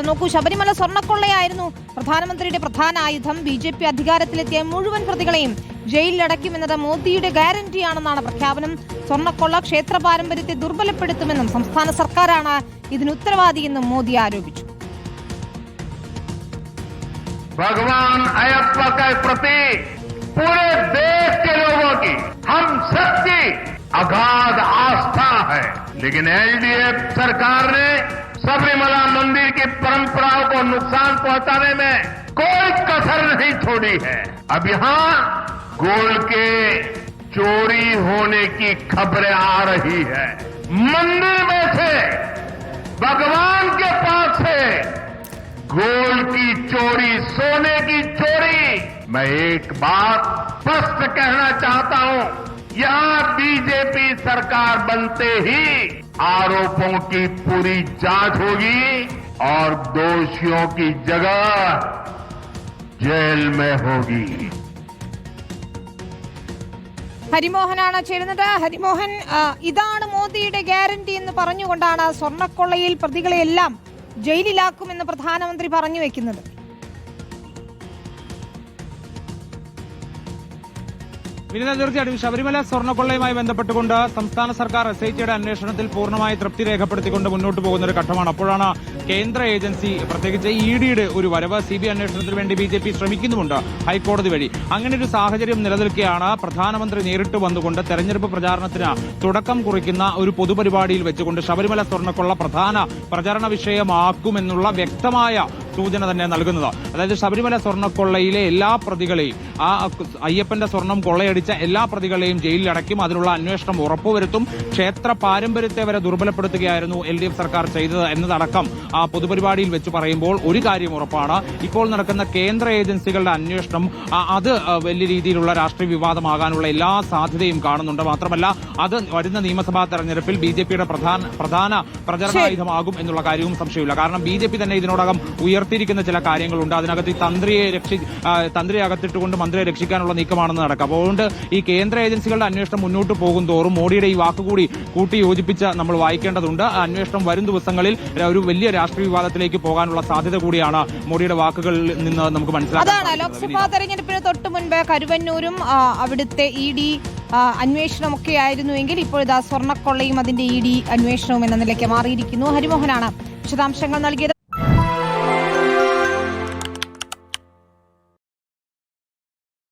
നോക്കൂ, ശബരിമല സ്വർണ്ണക്കൊള്ളയായിരുന്നു പ്രധാനമന്ത്രിയുടെ പ്രധാന ആയുധം. ബി.ജെ.പി. അധികാരത്തിലെത്തിയ മുഴുവൻ പ്രതികളെയും ജയിലിലടയ്ക്കുമെന്നത് മോദിയുടെ ഗ്യാരണ്ടിയാണെന്നാണ് പ്രഖ്യാപനം. സ്വർണ്ണക്കൊള്ള ക്ഷേത്ര പാരമ്പര്യത്തെ ദുർബലപ്പെടുത്തുമെന്നും സംസ്ഥാന സർക്കാരാണ് ഇതിന് ഉത്തരവാദിയെന്നും മോദി ആരോപിച്ചു. भगवान अयप्पा के प्रति पूरे देश के लोगों की हम सबकी अगाध आस्था है, लेकिन एलडीएफ सरकार ने सबरीमला मंदिर की परंपराओं को नुकसान पहुंचाने में कोई कसर नहीं छोड़ी है. अब यहां गोल्ड के चोरी होने की खबरें आ रही है. मंदिर में से, भगवान के पास से गोल्ड की चोरी, सोने की चोरी. मैं एक बात स्पष्ट कहना चाहता हूं, यहां बीजेपी सरकार बनते ही आरोपों की पूरी जांच होगी और दोषियों की जगह जेल में होगी. ഹരിമോഹനാണ് ചേരുന്നത്. ഹരിമോഹൻ, ഇതാണ് മോദിയുടെ ഗ്യാരണ്ടി എന്ന് പറഞ്ഞുകൊണ്ടാണ് സ്വർണ്ണക്കൊള്ളയിൽ പ്രതികളെയെല്ലാം ജയിലിലാക്കുമെന്ന് പ്രധാനമന്ത്രി പറഞ്ഞു വെക്കുന്നത്. തീർച്ചയായിട്ടും ശബരിമല സ്വർണ്ണക്കൊള്ളയുമായി ബന്ധപ്പെട്ടുകൊണ്ട് സംസ്ഥാന സർക്കാർ എസ്ഐടിയുടെ അന്വേഷണത്തിൽ പൂർണ്ണമായി തൃപ്തി രേഖപ്പെടുത്തിക്കൊണ്ട് മുന്നോട്ട് പോകുന്ന ഒരു ഘട്ടമാണ്. അപ്പോഴാണ് കേന്ദ്ര ഏജൻസി, പ്രത്യേകിച്ച് ഇഡിയുടെ ഒരു വരവ്. സിബിഐ അന്വേഷണത്തിന് വേണ്ടി ബി.ജെ.പി. ശ്രമിക്കുന്നുമുണ്ട് ഹൈക്കോടതി വഴി. അങ്ങനെ ഒരു സാഹചര്യം നിലനിൽക്കെയാണ് പ്രധാനമന്ത്രി നേരിട്ട് വന്നുകൊണ്ട് തെരഞ്ഞെടുപ്പ് പ്രചാരണത്തിന് തുടക്കം കുറിക്കുന്ന ഒരു പൊതുപരിപാടിയിൽ വെച്ചുകൊണ്ട് ശബരിമല സ്വർണ്ണക്കൊള്ള പ്രധാന പ്രചരണ വിഷയമാക്കുമെന്നുള്ള വ്യക്തമായ സൂചന തന്നെ നൽകുന്നത്. അതായത് ശബരിമല സ്വർണ്ണക്കൊള്ളയിലെ എല്ലാ പ്രതികളെയും, ആ അയ്യപ്പന്റെ സ്വർണം കൊള്ളയടിച്ച എല്ലാ പ്രതികളെയും ജയിലിലടയ്ക്കും. അതിനുള്ള അന്വേഷണം ഉറപ്പുവരുത്തും. ക്ഷേത്ര പാരമ്പര്യത്തെ വരെ ദുർബലപ്പെടുത്തുകയായിരുന്നു എൽ.ഡി.എഫ്. സർക്കാർ ചെയ്തത് എന്നതടക്കം ആ പൊതുപരിപാടിയിൽ വെച്ച് പറയുമ്പോൾ ഒരു കാര്യം ഉറപ്പാണ്, ഇപ്പോൾ നടക്കുന്ന കേന്ദ്ര ഏജൻസികളുടെ അന്വേഷണം അത് വലിയ രീതിയിലുള്ള രാഷ്ട്രീയ വിവാദമാകാനുള്ള എല്ലാ സാധ്യതയും കാണുന്നുണ്ട്. മാത്രമല്ല, അത് വരുന്ന നിയമസഭാ തെരഞ്ഞെടുപ്പിൽ ബി.ജെ.പിയുടെ പ്രധാന പ്രചരണായുധമാകും എന്നുള്ള കാര്യവും സംശയമില്ല. കാരണം ബി.ജെ.പി. തന്നെ ഇതിനോടകം ഉയർത്തിയിരിക്കുന്ന ചില കാര്യങ്ങളുണ്ട്. അതിനകത്ത് ഈ തന്ത്രിയെ അകത്തിട്ടുകൊണ്ട് മന്ത്രിയെ രക്ഷിക്കാനുള്ള നീക്കമാണെന്ന് നടക്കും. അതുകൊണ്ട് ഈ കേന്ദ്ര ഏജൻസികളുടെ അന്വേഷണം മുന്നോട്ട് പോകും തോറും മോഡിയുടെ ഈ വാക്കുകൂടി കൂട്ടി യോജിപ്പിച്ച് നമ്മൾ വായിക്കേണ്ടതുണ്ട്. അന്വേഷണം വരും ദിവസങ്ങളിൽ ഒരു വലിയ രാഷ്ട്രീയ വിവാദത്തിലേക്ക് പോകാനുള്ള സാധ്യത കൂടിയാണ് മോഡിയുടെ വാക്കുകളിൽ നിന്ന് നമുക്ക് മനസ്സിലാക്കാൻ. അതാണ് ലോക്സഭാ തെരഞ്ഞെടുപ്പിന് തൊട്ടു മുൻപ് കരുവന്നൂരും അവിടുത്തെ ഇ.ഡി. അന്വേഷണമൊക്കെ ആയിരുന്നുവെങ്കിൽ ഇപ്പോഴിതാ സ്വർണ്ണക്കൊള്ളയും അതിന്റെ ഇ.ഡി. അന്വേഷണവും എന്ന നിലയ്ക്ക് മാറിയിരിക്കുന്നു. ഹരിമോഹനാണ് വിശദാംശങ്ങൾ നൽകിയത്.